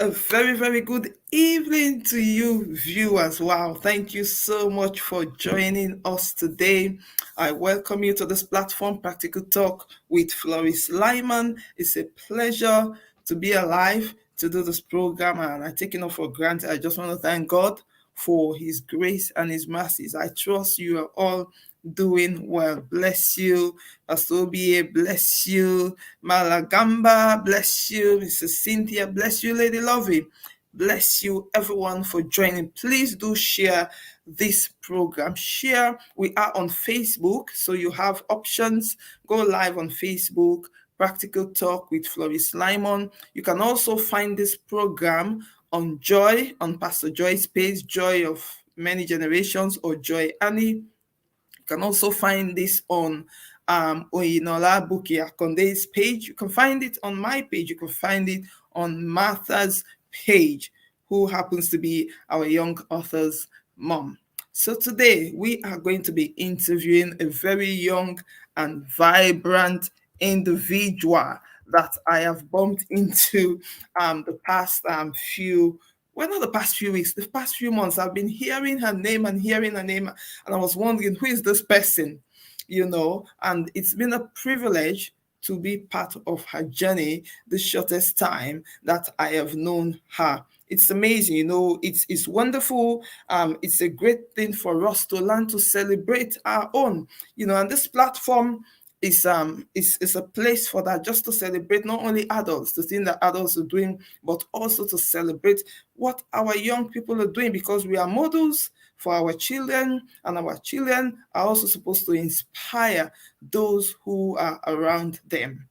A very, very good evening to you, viewers. Wow, thank you so much for joining us today. I welcome you to this platform, Practical Talk with Floris Lyman. It's a pleasure to be alive to do this program, and I take it not for granted. I just want to thank God for His grace and His mercies. I trust you are all doing well. Bless you, Pastor Obie, bless you, Malagamba, bless you, Mrs. Cynthia, bless you, Lady Lovey. Bless you, everyone, for joining. Please do share this program. Share. We are on Facebook, so you have options. Go live on Facebook, Practical Talk with Floris Lyman. You can also find this program on Joy, on Pastor Joy's page, Joy of Many Generations, or Joy Annie. You can also find this on Oyinola Buki Akonde's page. You can find it on my page. You can find it on Martha's page, who happens to be our young author's mom. So today we are going to be interviewing a very young and vibrant individual that I have bumped into the past few not the past few weeks, the past few months. I've been hearing her name and and I was wondering, who is this person? And it's been a privilege to be part of her journey the shortest time that I have known her. It's amazing, it's wonderful. It's a great thing for us to learn to celebrate our own, and this platform is a place for that, just to celebrate not only adults, the thing that adults are doing, but also to celebrate what our young people are doing, because we are models for our children, and our children are also supposed to inspire those who are around them.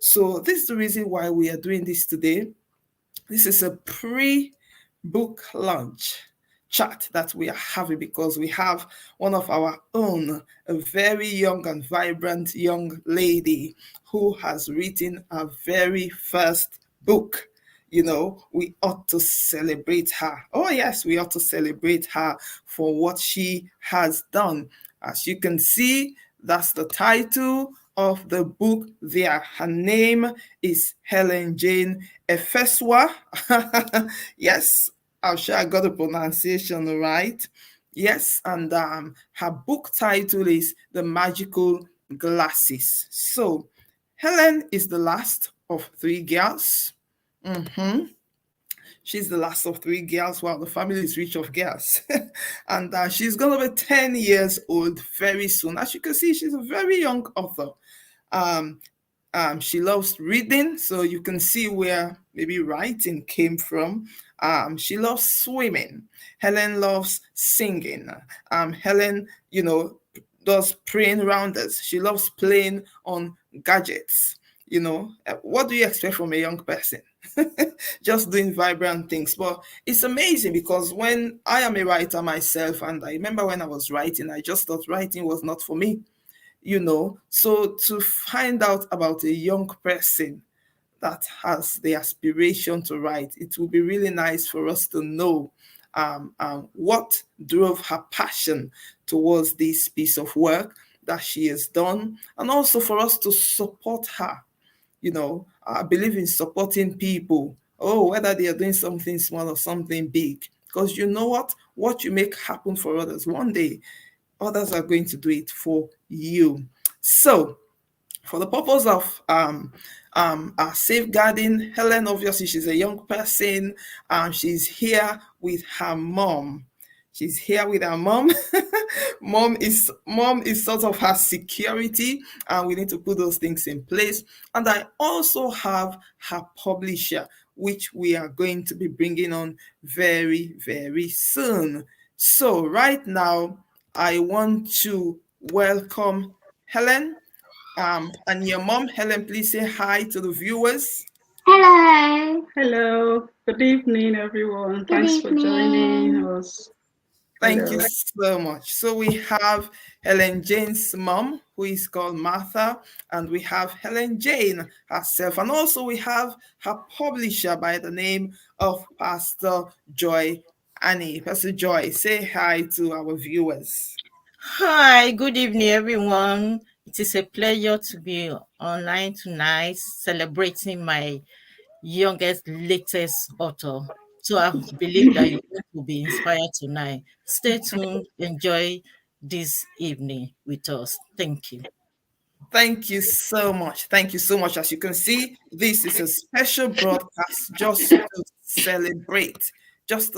So this is the reason why we are doing this today. This is a pre-book launch chat that we are having, because we have one of our own, a very young and vibrant young lady who has written a very first book. We ought to celebrate her. Oh yes, we ought to celebrate her for what she has done. As you can see, that's the title of the book there. Her name is Helen-Jane Efeswa. Yes, I'm sure I got the pronunciation right. Yes, and her book title is The Magical Glasses. So, Helen is the last of three girls. She's the last of three girls. Wow, the family is rich of girls. And she's going to be 10 years old very soon. As you can see, she's a very young author. She loves reading, so you can see where maybe writing came from. She loves swimming. Helen loves singing. Helen, does praying rounders. She loves playing on gadgets. What do you expect from a young person? Just doing vibrant things. But it's amazing, because when I am a writer myself, and I remember when I was writing, I just thought writing was not for me. So to find out about a young person that has the aspiration to write, it will be really nice for us to know what drove her passion towards this piece of work that she has done, and also for us to support her. I believe in supporting people, whether they are doing something small or something big, because you know what you make happen for others, one day others are going to do it for you. So, for the purpose of safeguarding, Helen, obviously, she's a young person. She's here with her mom. She's here with her mom. Mom is sort of her security, and we need to put those things in place. And I also have her publisher, which we are going to be bringing on very, very soon. So right now, I want to welcome Helen. And your mom, Helen, please say hi to the viewers. Hello. Hello. Good evening, everyone. Good Thanks for joining evening. us. Thank you Hello. so much. So we have Helen-Jane's mom, who is called Martha, and we have Helen-Jane herself, and also we have her publisher by the name of Pastor Joy Annie. Pastor Joy, say hi to our viewers. Hi, good evening, everyone. It is a pleasure to be online tonight celebrating my youngest, latest author. So I believe that you will be inspired tonight. Stay tuned. Enjoy this evening with us. Thank you. Thank you so much. Thank you so much. As you can see, this is a special broadcast just to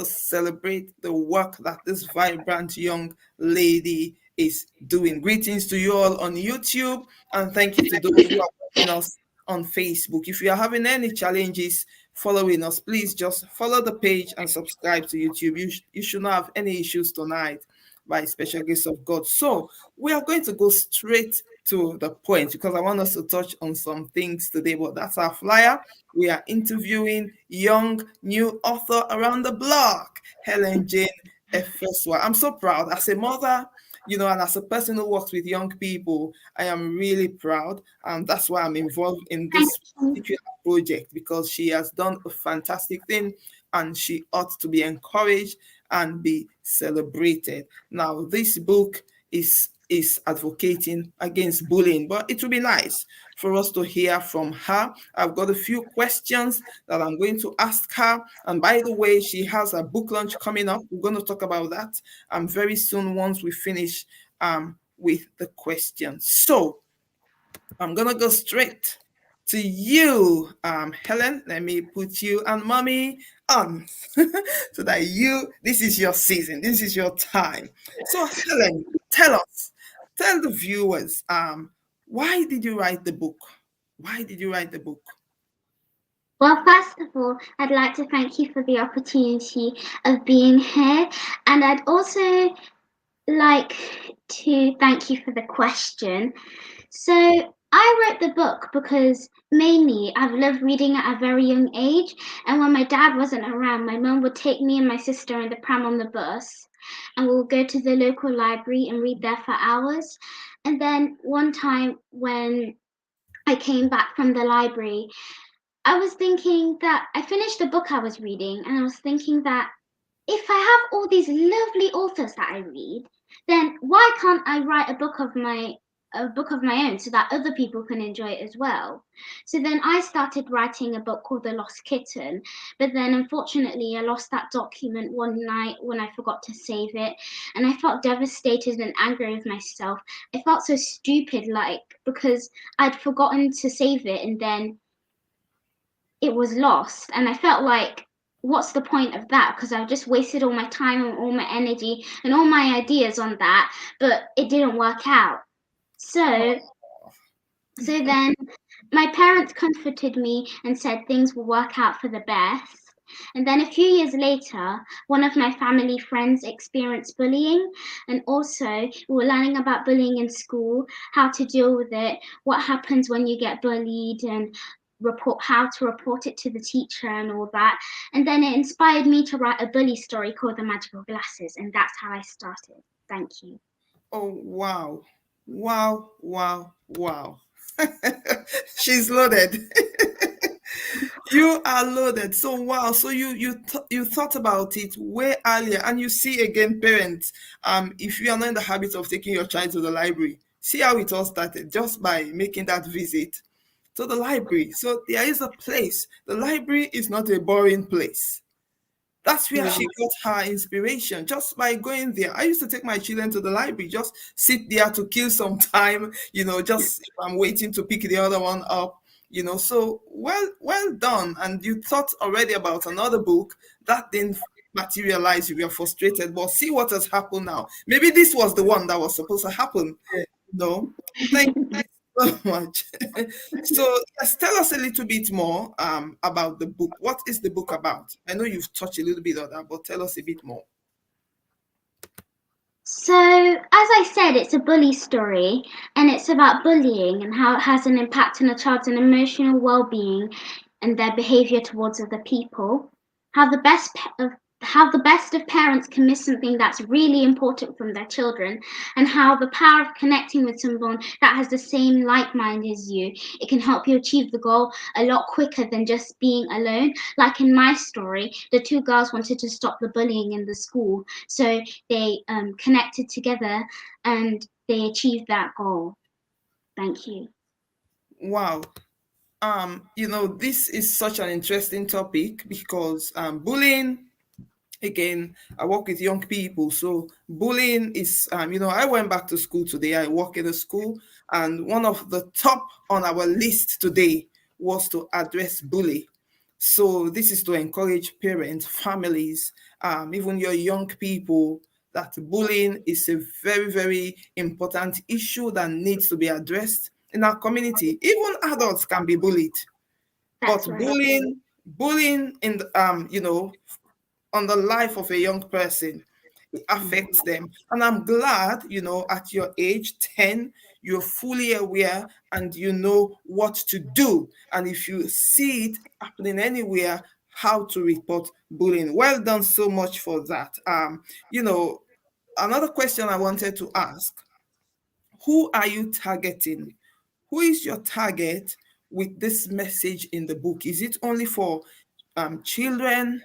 celebrate the work that this vibrant young lady is doing. Greetings to you all on YouTube, and thank you to those who are watching us on Facebook. If you are having any challenges following us, please just follow the page and subscribe to YouTube. You should not have any issues tonight by special grace of God. So we are going to go straight to the point because I want us to touch on some things today, but that's our flyer. We are interviewing young new author around the block, Helen-Jane Efeswa. I'm so proud as a mother, and as a person who works with young people, I am really proud. And that's why I'm involved in Thank this you. particular project because she has done a fantastic thing and she ought to be encouraged and be celebrated. Now, this book is advocating against bullying, but it would be nice for us to hear from her. I've got a few questions that I'm going to ask her. And by the way, she has a book launch coming up. We're going to talk about that very soon once we finish with the questions. So I'm going to go straight to you, Helen. Let me put you and mommy on so that this is your season, this is your time. So, Helen, tell the viewers, why did you write the book? Why did you write the book? Well, first of all, I'd like to thank you for the opportunity of being here, and I'd also like to thank you for the question. So, I wrote the book because mainly I've loved reading at a very young age, and when my dad wasn't around, my mum would take me and my sister in the pram on the bus, and we'll go to the local library and read there for hours. And then one time when I came back from the library, I was thinking that I finished the book I was reading, and I was thinking that if I have all these lovely authors that I read, then why can't I write a book of my own so that other people can enjoy it as well? So then I started writing a book called The Lost Kitten, but then unfortunately I lost that document one night when I forgot to save it, and I felt devastated and angry with myself. I felt so stupid, because I'd forgotten to save it and then it was lost, and I felt like, what's the point of that? Because I've just wasted all my time and all my energy and all my ideas on that, but it didn't work out. So then my parents comforted me and said things will work out for the best. And then a few years later, one of my family friends experienced bullying, and also we were learning about bullying in school, how to deal with it, what happens when you get bullied, and how to report it to the teacher and all that. And then it inspired me to write a bully story called The Magical Glasses, and that's how I started. Thank you. Oh, wow. Wow, wow, wow. She's loaded. You are loaded. So wow. So you thought about it way earlier, and you see again, parents. If you are not in the habit of taking your child to the library, see how it all started just by making that visit to the library. So there is a place. The library is not a boring place. That's where she got her inspiration just by going there. I used to take my children to the library, just sit there to kill some time, just if I'm waiting to pick the other one up, So well done. And you thought already about another book that didn't materialize. You were frustrated, but see what has happened now. Maybe this was the one that was supposed to happen. No, thank you so much. So, yes, tell us a little bit more about the book. What is the book about? I know you've touched a little bit on that, but tell us a bit more. So, as I said, it's a bully story, and it's about bullying and how it has an impact on a child's emotional well-being and their behavior towards other people. How the best of parents can miss something that's really important from their children, and how the power of connecting with someone that has the same like mind as you, it can help you achieve the goal a lot quicker than just being alone. Like in my story, the two girls wanted to stop the bullying in the school, so they connected together and they achieved that goal. Thank you. Wow. This is such an interesting topic because bullying, again, I work with young people. So bullying is, I went back to school today. I work in a school, and one of the top on our list today was to address bully. So this is to encourage parents, families, even your young people, that bullying is a very, very important issue that needs to be addressed in our community. Even adults can be bullied, but That's right. bullying in the, on the life of a young person, it affects them. And I'm glad, at your age 10, you're fully aware and you know what to do. And if you see it happening anywhere, how to report bullying. Well done so much for that. Another question I wanted to ask: who are you targeting? Who is your target with this message in the book? Is it only for children,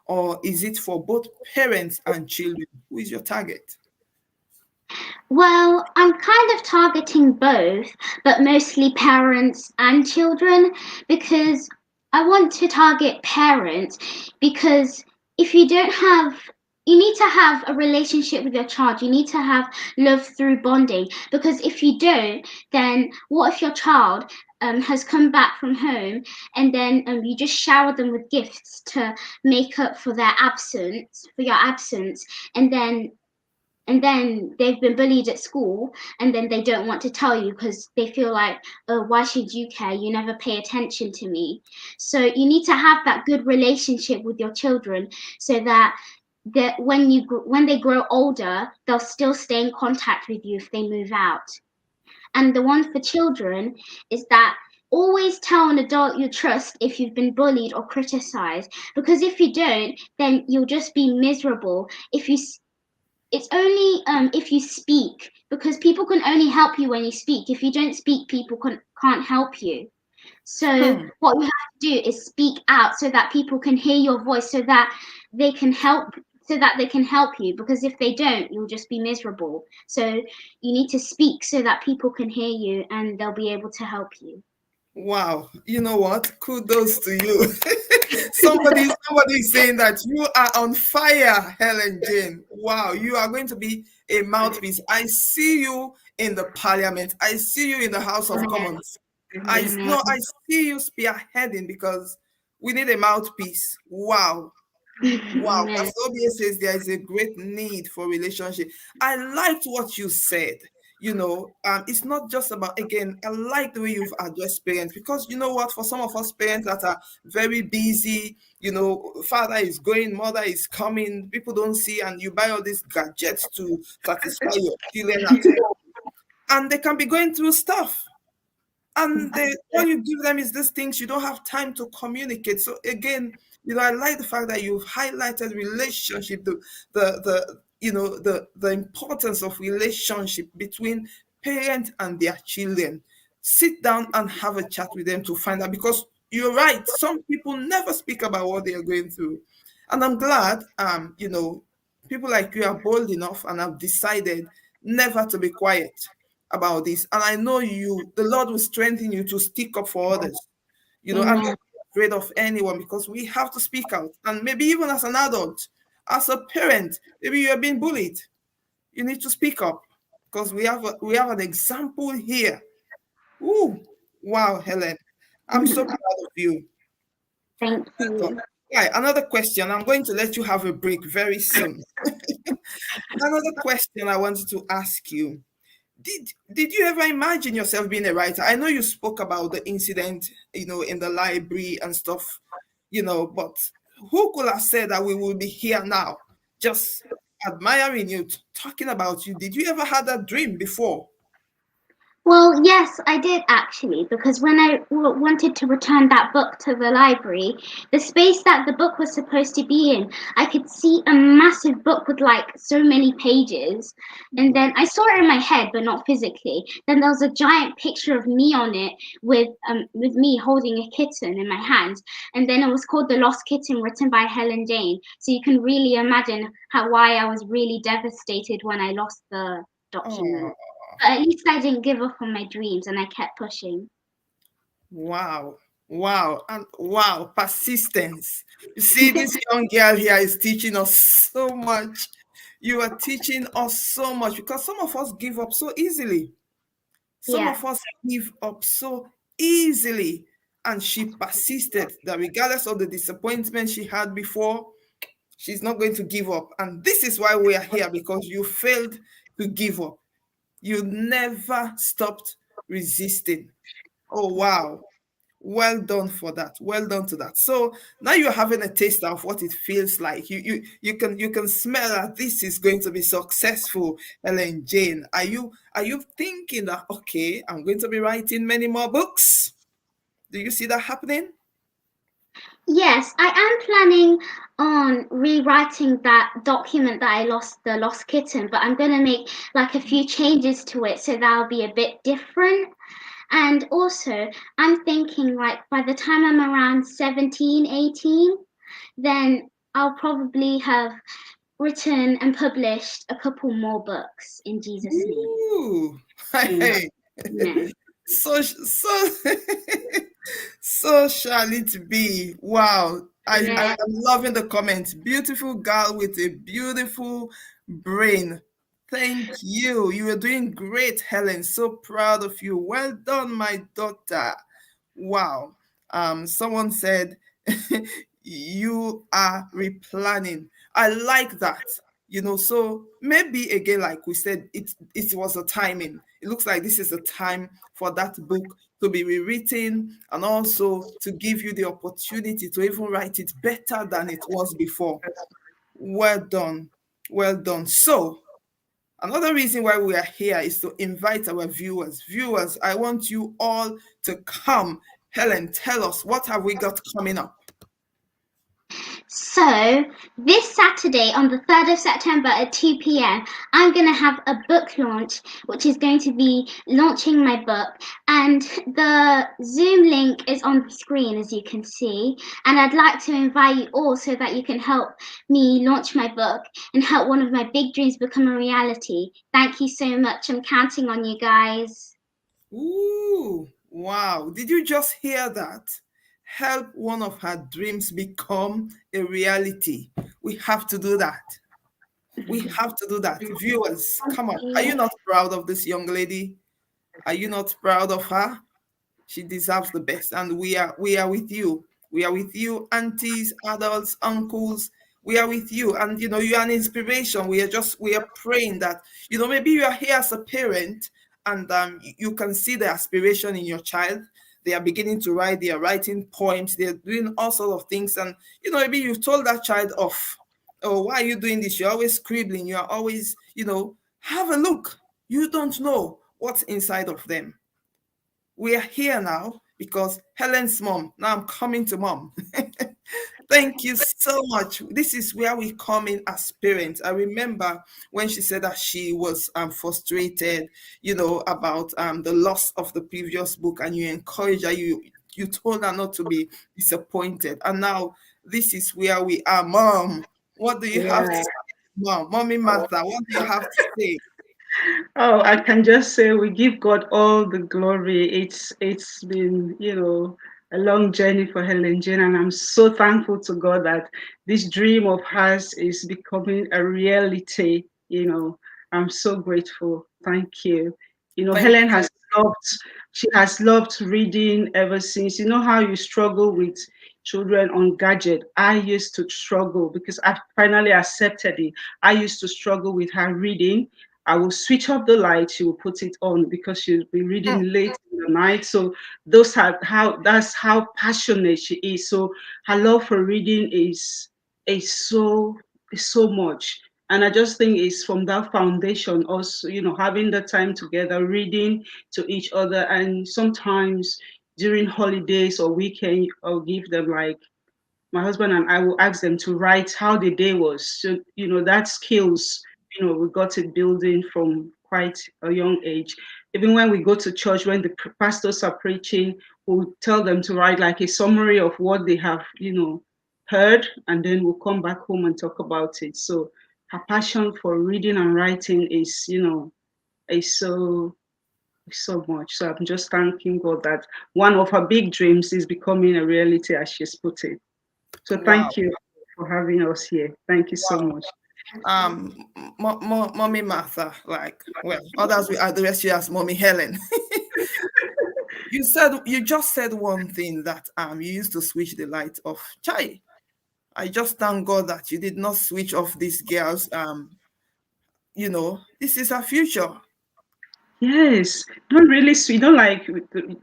or is it for both parents and children? Who is your target? Well, I'm kind of targeting both, but mostly parents and children, because I want to target parents because if you don't have you need to have a relationship with your child. You need to have love through bonding, because if you don't, then what if your child has come back from home and then you just shower them with gifts to make up for your absence, and then they've been bullied at school, and then they don't want to tell you because they feel like, oh, why should you care, you never pay attention to me. So you need to have that good relationship with your children, so that when they grow older, they'll still stay in contact with you if they move out. And the one for children is that always tell an adult you trust if you've been bullied or criticized, because if you don't, then you'll just be miserable. It's only if you speak, because people can only help you when you speak. If you don't speak, people can't help you. So Hmm. what you have to do is speak out so that people can hear your voice, so that they can help you, because if they don't, you'll just be miserable. So you need to speak so that people can hear you and they'll be able to help you. Wow. You know what? Kudos to you. Somebody is saying that you are on fire, Helen Jane. Wow, you are going to be a mouthpiece. I see you in the parliament. I see you in the House of Amen. Commons. Amen. I see you spearheading because we need a mouthpiece. Wow. Wow, Amen. Pastor Obie says there is a great need for relationship. I liked what you said. It's not just about, again, I like the way you've addressed parents, because you know what, for some of us parents that are very busy, father is going, mother is coming, people don't see, and you buy all these gadgets to satisfy your children at home, and they can be going through stuff. And all you give them is these things, you don't have time to communicate. So again, I like the fact that you've highlighted relationship, the importance of relationship between parents and their children. Sit down and have a chat with them to find out, because you're right, some people never speak about what they are going through. And I'm glad, people like you are bold enough and have decided never to be quiet about this. And I know the Lord will strengthen you to speak up for others, and Amen. not be afraid of anyone, because we have to speak out. And maybe even as an adult, as a parent, maybe you're being bullied. You need to speak up, because we have an example here. Ooh, wow, Helen. I'm so proud of you. Thank So, you. right, another question. I'm going to let you have a break very soon. Another question I wanted to ask you. Did you ever imagine yourself being a writer? I know you spoke about the incident, in the library and stuff, but who could have said that we will be here now, just admiring you, talking about you? Did you ever had that dream before? Well, yes, I did actually, because when I wanted to return that book to the library, the space that the book was supposed to be in, I could see a massive book with like so many pages. And then I saw it in my head, but not physically. Then there was a giant picture of me on it with me holding a kitten in my hands. And then it was called The Lost Kitten, written by Helen-Jane. So you can really imagine why I was really devastated when I lost the Oh, document. But at least I didn't give up on my dreams and I kept pushing. Wow. Wow. And wow, persistence. You see, this young girl here is teaching us so much. You are teaching us so much because some of us give up so easily. Some Yeah. of us give up so easily. And she persisted that regardless of the disappointment she had before, she's not going to give up. And this is why we are here because you failed to give up. You never stopped resisting. Oh, wow. Well done for that. Well done to that. So now you're having a taste of what it feels like. You can smell that this is going to be successful, Ellen Jane. Are you thinking that okay, I'm going to be writing many more books? Do you see that happening? Yes, I am planning on rewriting that document that I lost, the lost kitten, but I'm going to make like a few changes to it so that'll be a bit different. And also, I'm thinking like by the time I'm around 17, 18, then I'll probably have written and published a couple more books in Jesus' name. Ooh, Mm, hey, Amen. so so shall it be. Wow. I Yeah. am loving the comments. Beautiful girl with a beautiful brain. Thank you. You are doing great, Helen. So proud of you. Well done, my daughter. Wow. Someone said you are replanning. I like that. So maybe again, like we said, it was a timing. It looks like this is a time for that book to be rewritten and also to give you the opportunity to even write it better than it was before. Well done. Well done. So another reason why we are here is to invite our viewers. Viewers, I want you all to come. Helen, tell us, what have we got coming up? So, this Saturday on the 3rd of September at 2 p.m., I'm going to have a book launch, which is going to be launching my book. And the Zoom link is on the screen, as you can see. And I'd like to invite you all so that you can help me launch my book and help one of my big dreams become a reality. Thank you so much. I'm counting on you guys. Ooh, wow. Did you just hear that? Help one of her dreams become a reality. We have to do that. We have to do that. Viewers, come on. Are you not proud of this young lady? Are you not proud of her? She deserves the best, and we are with you. We are with you, aunties, adults, uncles. We are with you, and you are an inspiration. We are praying that maybe you are here as a parent, and you can see the aspiration in your child. They are beginning to write. They are writing poems. They are doing all sorts of things, and maybe you told that child off. Oh, why are you doing this? You're always scribbling. You are always, have a look. You don't know what's inside of them. We are here now because Helen's mom. Now I'm coming to mom. Thank you so much. This is where we come in as parents. I remember when she said that she was frustrated, about the loss of the previous book, and you encouraged her. You told her not to be disappointed, and now this is where we are, mom. What do you have to Yeah. say, mom? Mommy Martha, what do you have to say? Oh, I can just say we give God all the glory. It's been, a long journey for Helen Jane, and I'm so thankful to God that this dream of hers is becoming a reality. I'm so grateful. Thank you. Thank Helen you. she has loved reading ever since. You know how you struggle with children on gadget. I used to struggle because I finally accepted it. I used to struggle with her reading. I will switch off the light, she will put it on because she'll be reading late in the night. So that's how passionate she is. So her love for reading is so much. And I just think it's from that foundation also, having the time together, reading to each other. And sometimes during holidays or weekend, I'll give them like my husband and I will ask them to write how the day was. So, that skills, we got it building from quite a young age. Even when we go to church, when the pastors are preaching, we'll tell them to write like a summary of what they have, heard, and then we'll come back home and talk about it. So her passion for reading and writing is so so much. So I'm just thanking God that one of her big dreams is becoming a reality, as she's put it. So Wow. thank you for having us here. Thank you so Wow. much. Mommy Martha, like, well, others will address you as Mommy Helen. You just said one thing that you used to switch the light off. Chai, I just thank God that you did not switch off this girl's this is her future. Yes, don't really sweet. Don't like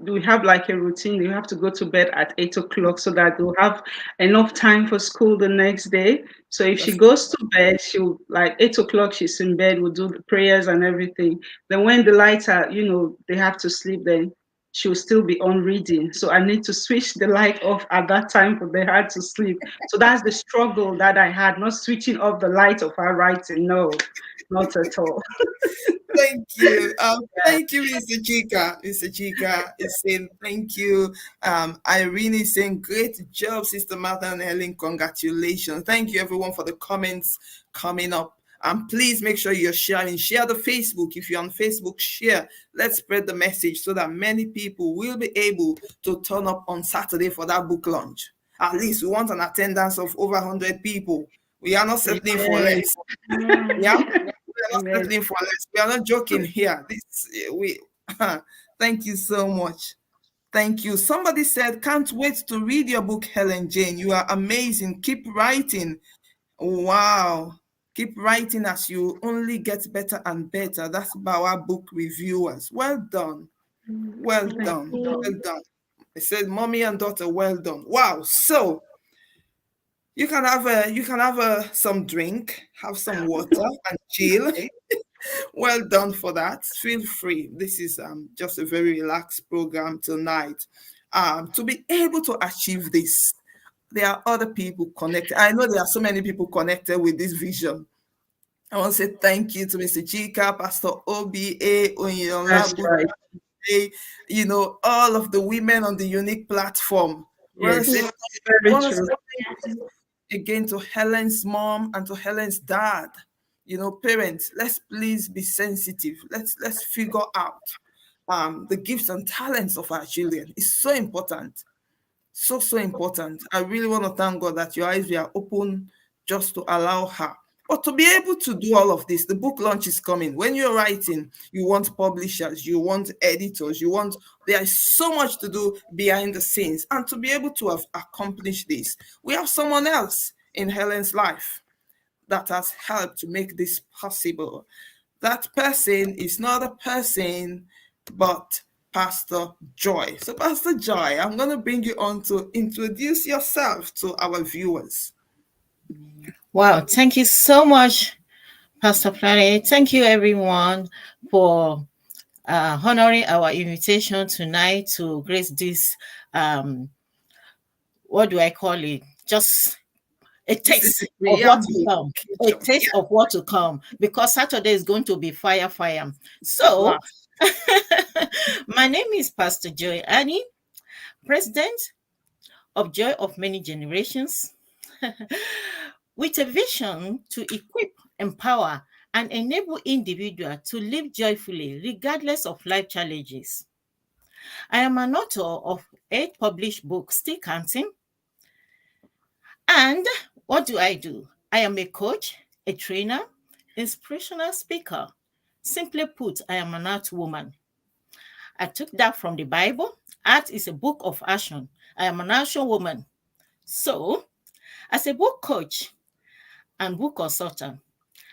we have like a routine. You have to go to bed at 8 o'clock so that they'll have enough time for school the next day. So if she That's goes to bed, she'll like 8 o'clock. She's in bed. We'll do the prayers and everything. Then when the lights are, they have to sleep. Then she'll still be on reading. So I need to switch the light off at that time for the her to sleep. So that's the struggle that I had. Not switching off the light of her writing. No, not at all. Thank you. Thank you, Mr. Chika. Mr. Chika is saying thank you. Irene is saying great job, Sister Martha and Helen. Congratulations. Thank you, everyone, for the comments coming up. And please make sure you're sharing. Share the Facebook. If you're on Facebook, share. Let's spread the message so that many people will be able to turn up on Saturday for that book launch. At least we want an attendance of over 100 people. We are not settling for Yes. less. Yeah, we are not Yes. settling for less. We are not joking here. This we thank you so much. Thank you. Somebody said, can't wait to read your book, Helen-Jane. You are amazing. Keep writing. Wow. Keep writing as you only get better and better. That's about our book reviewers. Well done. Well Thank done. Well you. done. I said, mommy and daughter, well done. Wow. So you can have some drink, have some water and chill. Well done for that. Feel free. This is just a very relaxed program tonight. To be able to achieve this, there are other people connected. I know there are so many people connected with this vision. I want to say thank you to Mr. Chika, Pastor OBA, That's Onyola, right. Buche, all of the women on the unique platform. Yes. I Very want to say true. again to Helen's mom and to Helen's dad. Parents, let's please be sensitive. Let's figure out the gifts and talents of our children. It's so important. So important. I really want to thank God that your eyes were open just to allow her. But to be able to do all of this, the book launch is coming. When you're writing, you want publishers, you want editors, there is so much to do behind the scenes. And to be able to have accomplished this, we have someone else in Helen's life that has helped to make this possible. That person is not a person, but Pastor Joy. So, Pastor Joy, I'm going to bring you on to introduce yourself to our viewers. Wow, thank you so much, Pastor Planet. Thank you, everyone, for honoring our invitation tonight to grace this. What do I call it? Just a This is taste the of what to preamble. come. A taste of what to come, because Saturday is going to be fire, fire. At So, last. my name is Pastor Joy Annie, President of Joy of Many Generations, with a vision to equip, empower, and enable individuals to live joyfully regardless of life challenges. I am an author of 8 published books, still counting. And what do? I am a coach, a trainer, inspirational speaker. Simply put, I am an art woman. I took that from the Bible. Art is a book of action. I am an action woman. So, as a book coach and book consultant,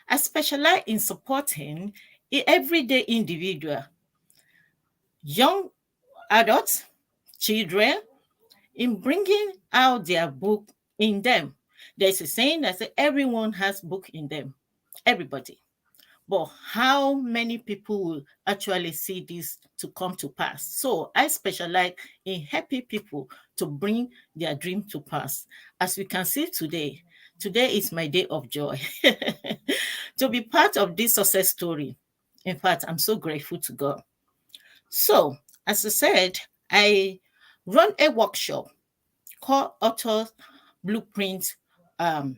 I specialize in supporting everyday individual, young adults, children, in bringing out their book in them. There's a saying that says everyone has book in them, everybody. But how many people will actually see this to come to pass? So I specialize in helping people to bring their dream to pass. As we can see today, today is my day of joy to be part of this success story. In fact, I'm so grateful to God. So, as I said, I run a workshop called Blueprint, um,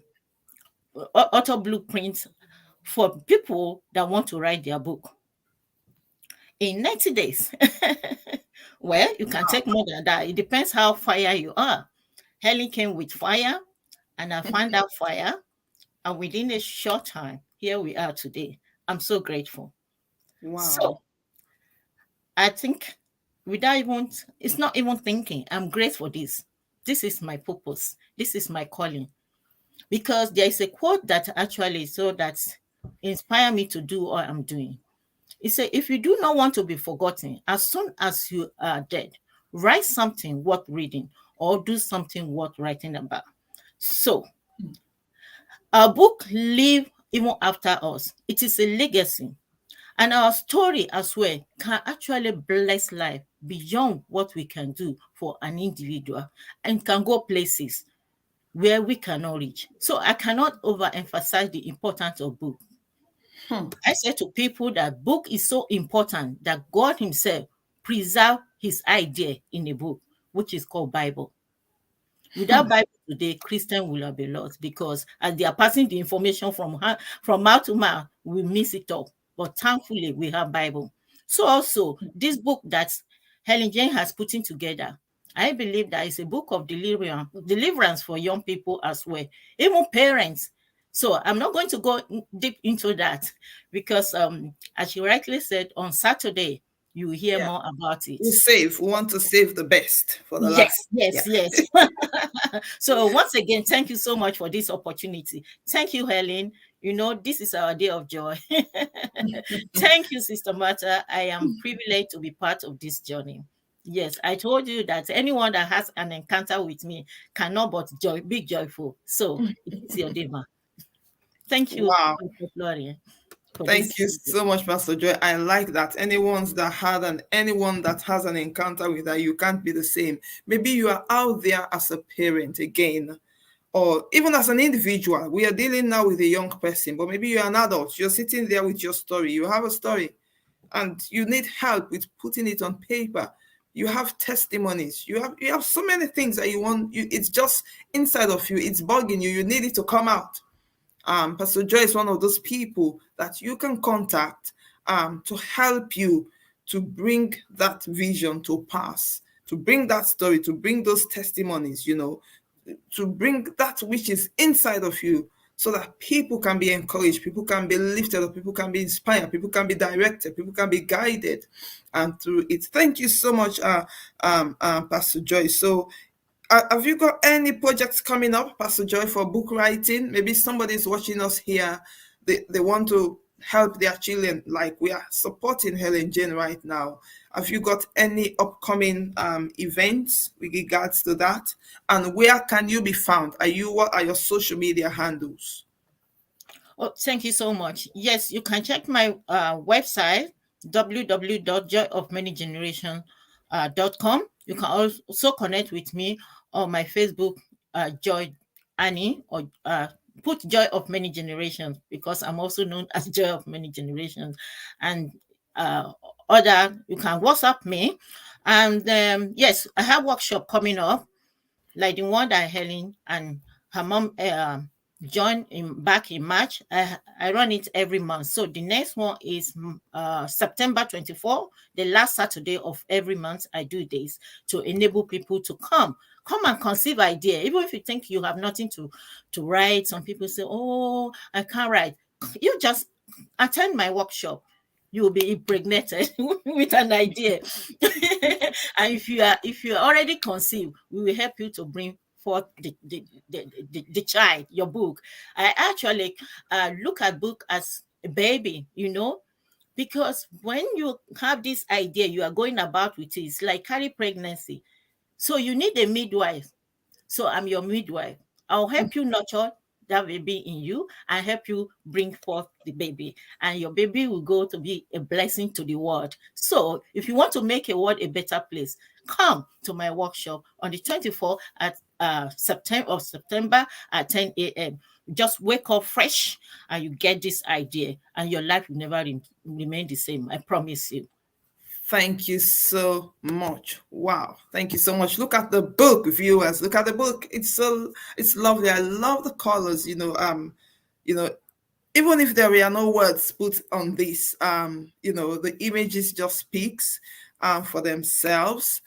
Author Blueprint for people that want to write their book. in 90 days. Well, you can take more than that. It depends how fire you are. Helen came with fire, and I found out fire. And within a short time, here we are today. I'm so grateful. So Wow. I think without even, it's not even thinking, I'm grateful for this. This is my purpose. This is my calling. Because there is a quote that actually so that inspire me to do what I'm doing. It said, if you do not want to be forgotten, as soon as you are dead, write something worth reading or do something worth writing about. So our book live even after us. It is a legacy. And our story as well can actually bless life beyond what we can do for an individual and can go places where we cannot reach. So I cannot overemphasize the importance of book. Hmm. I say to people that book is so important that God himself preserved his idea in a book, which is called Bible. Without Bible today, Christian will have been lost because as they are passing the information from mouth to mouth, we miss it all. But thankfully, we have Bible. So also, this book that Helen-Jane has put in together, I believe that is a book of deliverance for young people as well, even parents. So I'm not going to go deep into that because, as you rightly said, on Saturday, you will hear Yeah. more about it. We save. We want to save the best for the Yes, last. Yeah. yes, yes. So once again, thank you so much for this opportunity. Thank you, Helen. You know, this is our day of joy. Thank you, Sister Martha. I am privileged to be part of this journey. Yes, I told you that anyone that has an encounter with me cannot but be joyful. So it is your day, ma. Thank you, Wow. Dr. Florian, for Thank you this. so much, Pastor Joy. I like that. Anyone that has an encounter with that, you can't be the same. Maybe you are out there as a parent again, or even as an individual. We are dealing now with a young person, but maybe you're an adult. You're sitting there with your story. You have a story, and you need help with putting it on paper. You have testimonies. You have so many things that you want. It's just inside of you. It's bugging you. You need it to come out. Pastor Joy is one of those people that you can contact to help you to bring that vision to pass, to bring that story, to bring those testimonies, to bring that which is inside of you so that people can be encouraged, people can be lifted up, people can be inspired, people can be directed, people can be guided through it. Thank you so much, Pastor Joy. So have you got any projects coming up, Pastor Joy, for book writing? Maybe somebody's watching us here. They want to help their children, like we are supporting Helen-Jane right now. Have you got any upcoming events with regards to that? And where can you be found? What are your social media handles? Oh, thank you so much. Yes, you can check my website, www.joyofmanygenerations.com. You can also connect with me on my Facebook, Joy Annie, or put Joy of Many Generations because I'm also known as Joy of Many Generations. And you can WhatsApp me. And yes, I have workshop coming up like the one that Helen and her mom joined back in March. I run it every month. So the next one is September 24, the last Saturday of every month. I do this to enable people to come and conceive idea. Even if you think you have nothing to write, some people say, "Oh, I can't write." You just attend my workshop. You will be impregnated with an idea. And if you are already conceived, we will help you to bring forth the child, your book. I actually look at book as a baby, because when you have this idea, you are going about with it. It's like carry pregnancy. So you need a midwife. So I'm your midwife. I'll help you nurture that baby in you and help you bring forth the baby. And your baby will go to be a blessing to the world. So if you want to make a world a better place, come to my workshop on the 24th at September at 10 a.m. Just wake up fresh and you get this idea and your life will never remain the same. I promise you. Thank you so much. Wow. Thank you so much. Look at the book, viewers. Look at the book. It's lovely. I love the colors, you know, even if there were no words put on this, the images just speaks for themselves.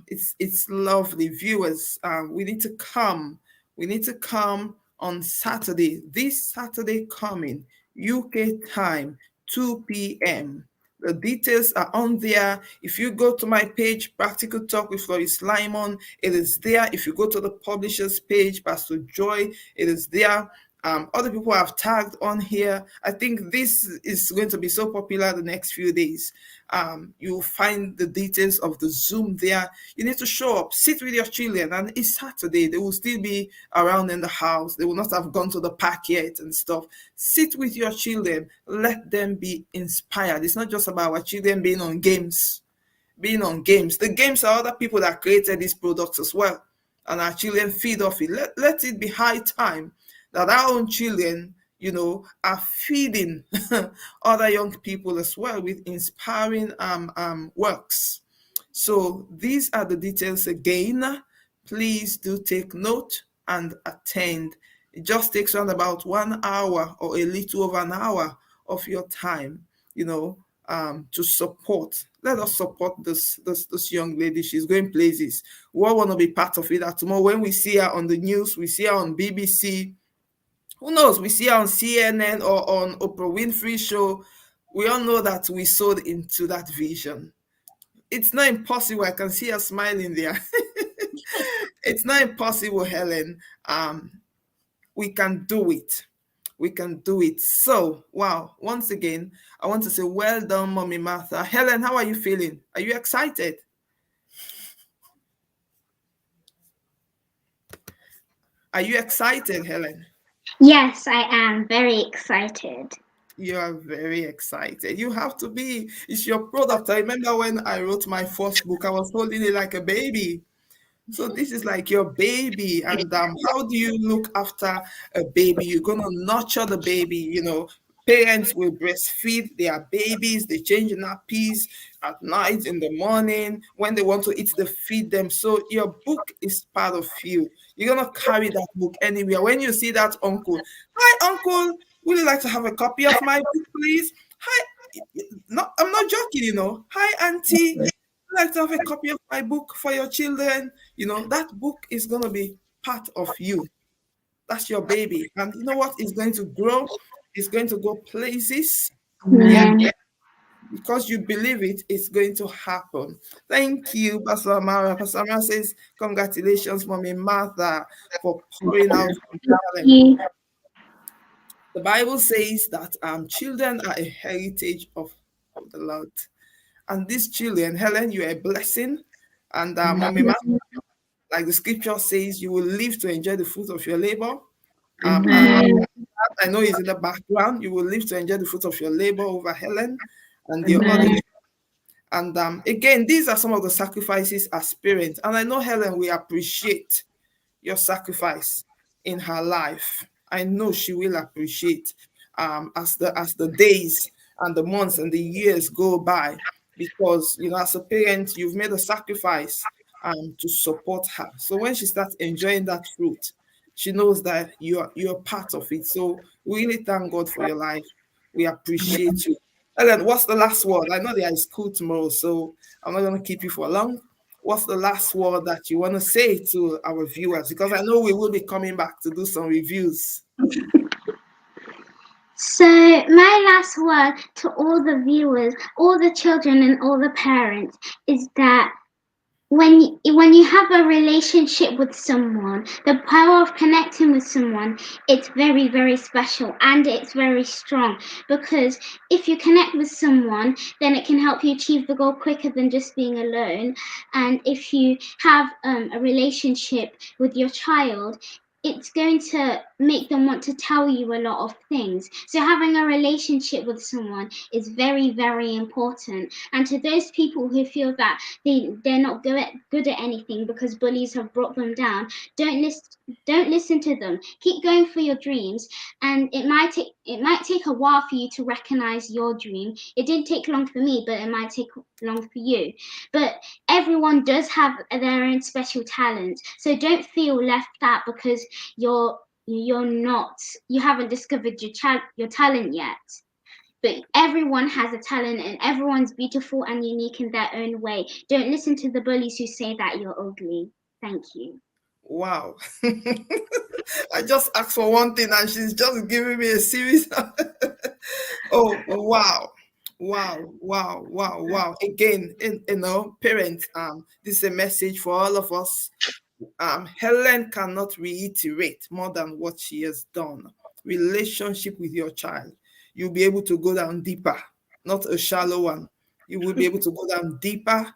It's lovely. Viewers, we need to come. We need to come on Saturday, this Saturday coming, UK time, 2 p.m. The details are on there. If you go to my page, Practical Talk with Floris Lyman, it is there. If you go to the publisher's page, Pastor Joy, it is there. Other people have tagged on here. I think this is going to be so popular the next few days. You'll find the details of the Zoom there. You need to show up, sit with your children, and it's Saturday. They will still be around in the house. They will not have gone to the park yet and stuff. Sit with your children. Let them be inspired. It's not just about our children being on games. The games are other people that created these products as well. And our children feed off it. Let it be high time that our own children, are feeding other young people as well with inspiring works. So these are the details again. Please do take note and attend. It just takes around about 1 hour or a little over an hour of your time, to support. Let us support this young lady. She's going places. We all want to be part of it. That tomorrow when we see her on the news, we see her on BBC, who knows, we see her on CNN or on Oprah Winfrey show, we all know that we sowed into that vision. It's not impossible. I can see her smiling there. It's not impossible, Helen. We can do it. We can do it. So, wow, once again, I want to say well done, Mommy Martha. Helen, how are you feeling? Are you excited? Are you excited, Helen? Yes, I am very excited. You are very excited. You have to be. It's your product. I remember when I wrote my first book, I was holding it like a baby. So this is like your baby. And how do you look after a baby? You're going to nurture the baby. Parents will breastfeed their babies. They change nappies at night, in the morning. When they want to eat, they feed them. So your book is part of you. You're going to carry that book anywhere. When you see that uncle, hi, uncle, would you like to have a copy of my book, please? Hi. No, I'm not joking. Hi, auntie, like to have a copy of my book for your children. That book is going to be part of you. That's your baby. And you know what? It's going to grow. It's going to go places. Yeah. Yeah. Because you believe it, it's going to happen. Thank you, Pastor Amara. Pastor Amara says, congratulations, Mommy Martha, for pouring out on talent. The Bible says that children are a heritage of the Lord. And these children, Helen, you are a blessing. And Mommy Martha, like the scripture says, you will live to enjoy the fruit of your labor. And I know he's in the background. You will live to enjoy the fruit of your labor over Helen and your other. And again, these are some of the sacrifices as parents. And I know Helen will appreciate your sacrifice in her life. I know she will appreciate as the days and the months and the years go by, because as a parent, you've made a sacrifice to support her. So when she starts enjoying that fruit, she knows that you're part of it. So we really thank God for your life. We appreciate you. Ellen, what's the last word? I know there is school tomorrow, so I'm not going to keep you for long. What's the last word that you want to say to our viewers? Because I know we will be coming back to do some reviews. So my last word to all the viewers, all the children and all the parents is that when you have a relationship with someone, the power of connecting with someone, it's very, very special and it's very strong, because if you connect with someone, then it can help you achieve the goal quicker than just being alone. And if you have a relationship with your child, it's going to make them want to tell you a lot of things. So having a relationship with someone is very, very important. And to those people who feel that they're not good at anything because bullies have brought them down, don't listen to them. Keep going for your dreams. And it might take a while for you to recognize your dream. It didn't take long for me, but it might take long for you. But everyone does have their own special talent. So don't feel left out because you're you haven't discovered your talent yet. But everyone has a talent and everyone's beautiful and unique in their own way. Don't listen to the bullies who say that you're ugly. Thank you. Wow. I just asked for one thing and she's just giving me a series. Oh, wow. Wow, wow, wow, wow. Again, parents, this is a message for all of us. Helen cannot reiterate more than what she has done. Relationship with your child. You'll be able to go down deeper, not a shallow one. You will be able to go down deeper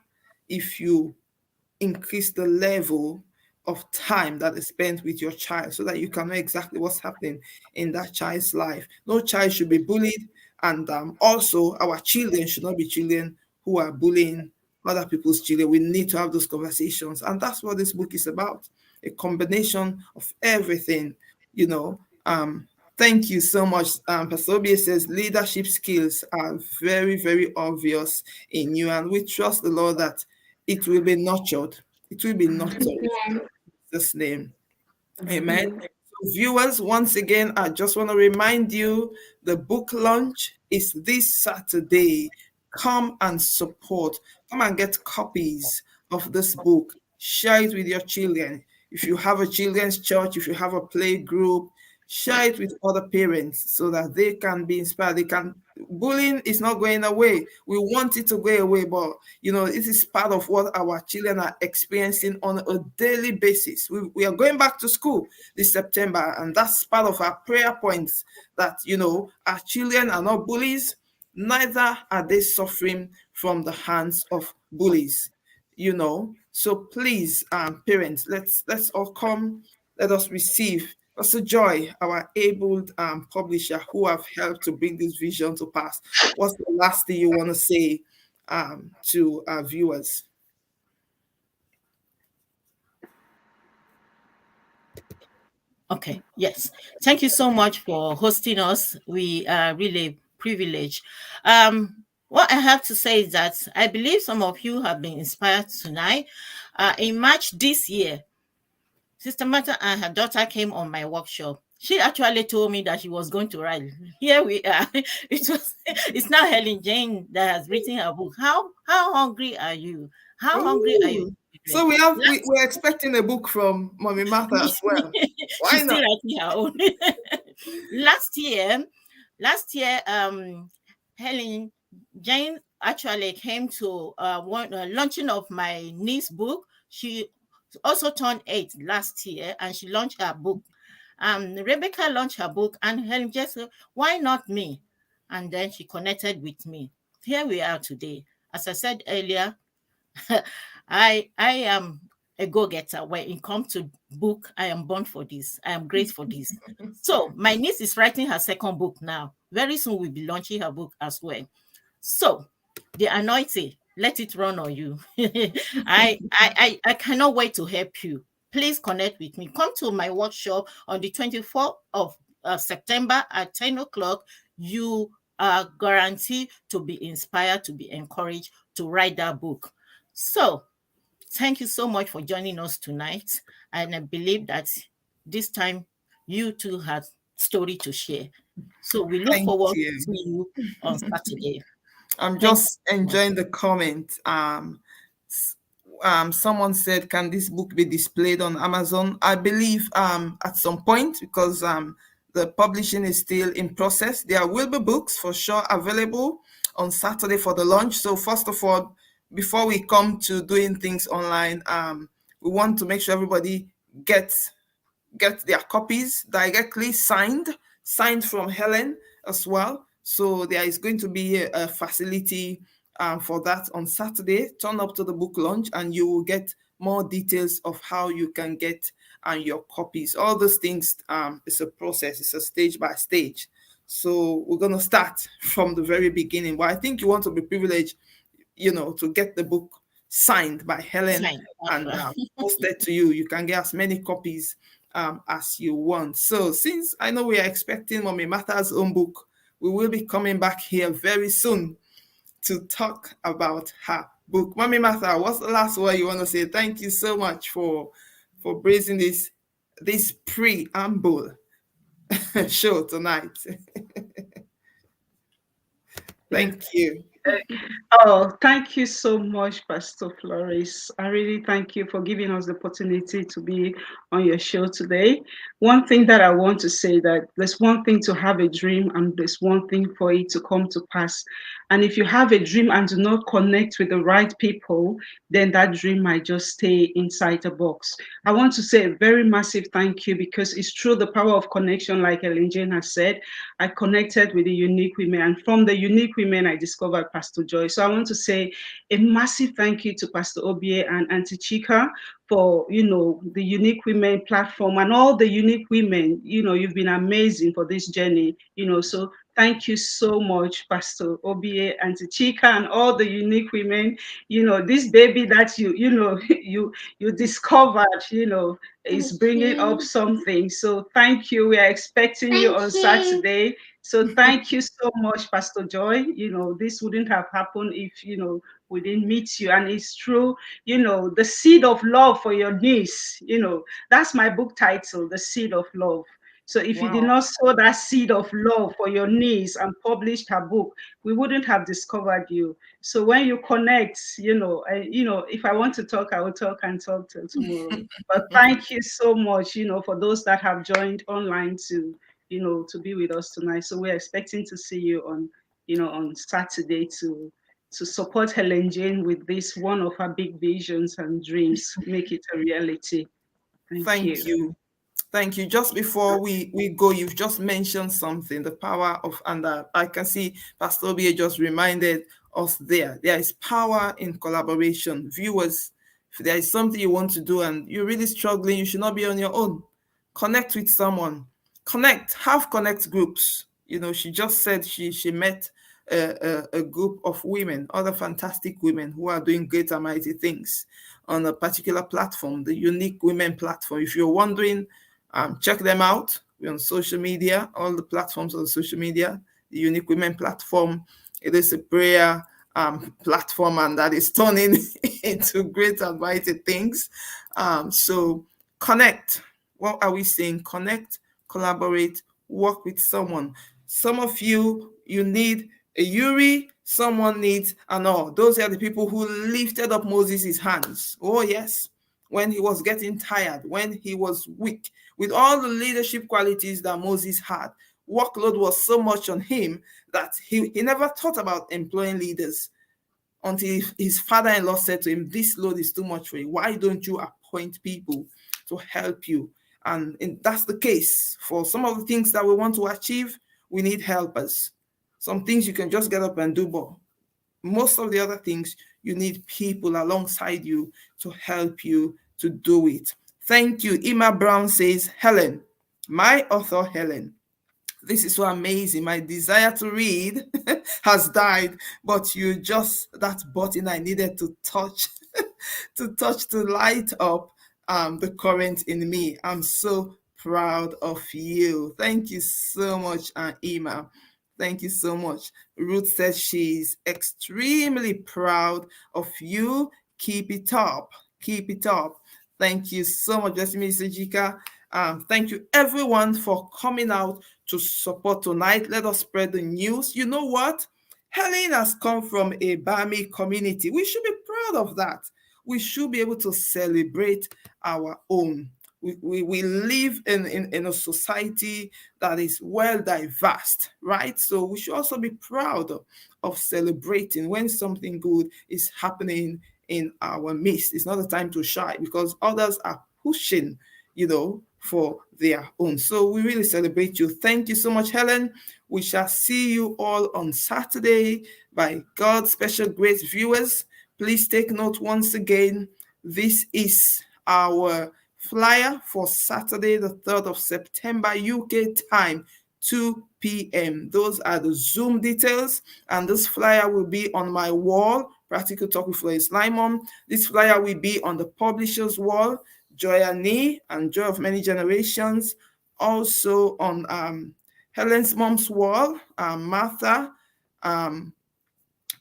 if you increase the level of time that is spent with your child so that you can know exactly what's happening in that child's life. No child should be bullied, and also our children should not be children who are bullying other people's children. We need to have those conversations, and that's what this book is about, a combination of everything, you know. Thank you so much. Pastor Obie says leadership skills are very, very obvious in you, and we trust the Lord that it will be nurtured. It will be nurtured in Jesus' name. Amen. So viewers, once again, I just want to remind you the book launch is this Saturday. Come and support. Come and get copies of this book. Share it with your children. If you have a children's church, if you have a play group, share it with other parents so that they can be inspired. Bullying is not going away. We want it to go away, but it is part of what our children are experiencing on a daily basis. We are going back to school this September, and that's part of our prayer points that our children are not bullies, neither are they suffering from the hands of bullies. So please, parents, let's all come. Let us receive Pastor Joy, our able publisher, who have helped to bring this vision to pass. What's the last thing you want to say to our viewers? Okay, yes. Thank you so much for hosting us. We are really privileged. What I have to say is that I believe some of you have been inspired tonight. In March this year, Sister Martha and her daughter came on my workshop. She actually told me that she was going to write. Here we are. It's now Helen-Jane that has written her book. How hungry are you? How hungry are you? So we're expecting a book from Mommy Martha as well. Why She's not? still writing her own. last year, Helen Jane actually came to launching of my niece book. She also turned 8 last year, and she launched her book. Rebecca launched her book, and Helen just said, "Why not me?" And then she connected with me. Here we are today. As I said earlier, I am a go-getter. When it comes to book, I am born for this. I am great for this. So my niece is writing her second book now. Very soon we'll be launching her book as well. So the anointing, let it run on you. I cannot wait to help you. Please connect with me. Come to my workshop on the 24th of September at 10 o'clock. You are guaranteed to be inspired, to be encouraged to write that book. So thank you so much for joining us tonight. And I believe that this time you too have story to share. So we look forward to seeing you on Saturday. I'm just enjoying the comment. Someone said, "Can this book be displayed on Amazon?" I believe at some point, because the publishing is still in process. There will be books for sure available on Saturday for the launch. So first of all, before we come to doing things online, we want to make sure everybody gets their copies directly signed from Helen as well. So there is going to be a facility for that on Saturday. Turn up to the book launch and you will get more details of how you can get your copies. All those things, it's a process. It's a stage by stage. So we're going to start from the very beginning. But I think you want to be privileged, to get the book signed by Helen and posted to you. You can get as many copies as you want. So since I know we are expecting Mommy Martha's own book, we will be coming back here very soon to talk about her book. Mommy Martha, what's the last word you want to say? Thank you so much for bringing this preamble show tonight. Thank you. Oh, thank you so much, Pastor Flores. I really thank you for giving us the opportunity to be on your show today. One thing that I want to say that there's one thing to have a dream and there's one thing for it to come to pass. And if you have a dream and do not connect with the right people, then that dream might just stay inside a box. I want to say a very massive thank you because it's through the power of connection, like Helen-Jane has said, I connected with the unique women, and from the unique women, I discovered Pastor Joy. So I want to say a massive thank you to Pastor Obie and Auntie Chika for the unique women platform and all the unique women. You've been amazing for this journey. So thank you so much, Pastor Obie, Auntie Chika, and all the unique women. This baby that you discovered. Is Thank bringing up you. something. So thank you. We are expecting you Thank on you. Saturday. So thank you so much, Pastor Joy. This wouldn't have happened if, we didn't meet you. And it's true, the seed of love for your niece, that's my book title, The Seed of Love. So if you did Wow. not sow that seed of love for your niece and published her book, we wouldn't have discovered you. So when you connect, if I want to talk, I will talk and talk till tomorrow. But thank you so much, for those that have joined online to be with us tonight. So we're expecting to see you on Saturday to support Helen-Jane with this one of her big visions and dreams, make it a reality. Thank Thank you. you. Thank you. Just before we go, you've just mentioned something, the power of, and I can see Pastor Obie just reminded us there. There is power in collaboration. Viewers, if there is something you want to do and you're really struggling, you should not be on your own. Connect with someone. Connect. Have connect groups. She just said she met a group of women, other fantastic women who are doing great and mighty things on a particular platform, the Unique Women platform. If you're wondering, check them out. We're on social media, all the platforms on social media, the Unique Women platform. It is a prayer platform, and that is turning into great and mighty things. So connect. What are we saying? Connect, collaborate, work with someone. Some of you need a Uri, someone needs an all. Those are the people who lifted up Moses' hands. Oh, yes. When he was getting tired, when he was weak, with all the leadership qualities that Moses had, workload was so much on him that he never thought about employing leaders until his father-in-law said to him, this load is too much for you. Why don't you appoint people to help you? And that's the case for some of the things that we want to achieve. We need helpers. Some things you can just get up and do, but most of the other things, you need people alongside you to help you to do it. Thank you. Emma Brown says, Helen, my author Helen, this is so amazing. My desire to read has died, but you just that button I needed to touch to light up the current in me. I'm so proud of you. Thank you so much, Emma. Thank you so much. Ruth says she's extremely proud of you. Keep it up. Keep it up. Thank you so much, Mr. Jika. Thank you, everyone, for coming out to support tonight. Let us spread the news. You know what? Helen has come from a Bami community. We should be proud of that. We should be able to celebrate our own. We live in a society that is well diverse, right? So we should also be proud of celebrating when something good is happening in our midst. It's not a time to shy because others are pushing, for their own. So we really celebrate you. Thank you so much, Helen. We shall see you all on Saturday. By God's special grace, viewers, please take note once again. This is our flyer for Saturday, the 3rd of September, UK time, 2 p.m. Those are the Zoom details, and this flyer will be on my wall, Practical Talk with Lois Limon. This flyer will be on the publisher's wall, Joy Annie and Joy of Many Generations, also on Helen's mom's wall, Martha, and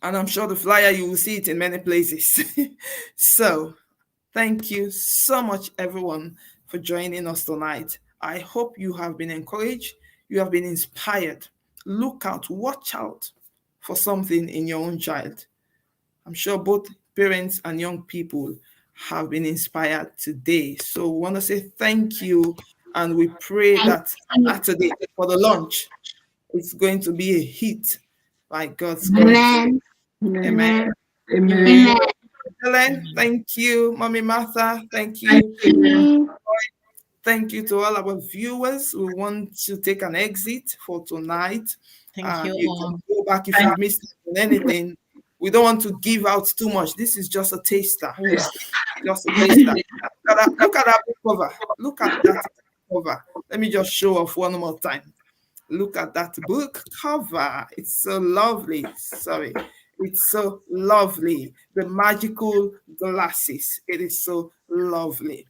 I'm sure the flyer, you will see it in many places. So thank you so much, everyone, for joining us tonight. I hope you have been encouraged, you have been inspired. Look out, watch out for something in your own child. I'm sure both parents and young people have been inspired today. So we want to say thank you, and we pray Thank that you. Saturday for the launch, it's going to be a hit by God's grace. Amen. Amen. Amen. Amen. Amen. Helen, thank you. Mommy Martha, thank Thank you. Thank you. you. Thank you to all our viewers. We want to take an exit for tonight. Thank you You all. can go back if Thank you've missed anything. We don't want to give out too much. This is just a taster. you. Just a taster. Look at that book cover. Look at that cover. Let me just show off one more time. Look at that book cover. It's so lovely. Sorry. It's so lovely. The magical glasses. It is so lovely.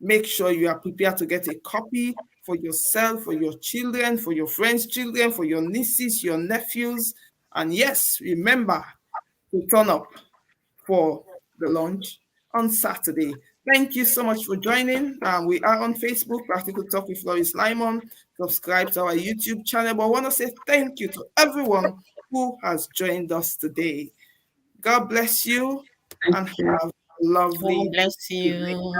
Make sure you are prepared to get a copy for yourself, for your children, for your friends' children, for your nieces, your nephews. And yes, remember to turn up for the launch on Saturday. Thank you so much for joining. We are on Facebook, Practical Talk with Lois Lyman. Subscribe to our YouTube channel. But I want to say thank you to everyone who has joined us today. God bless you Thank and you. have a God lovely bless evening. you.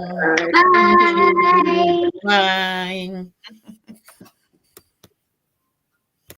Bye. Bye. Bye.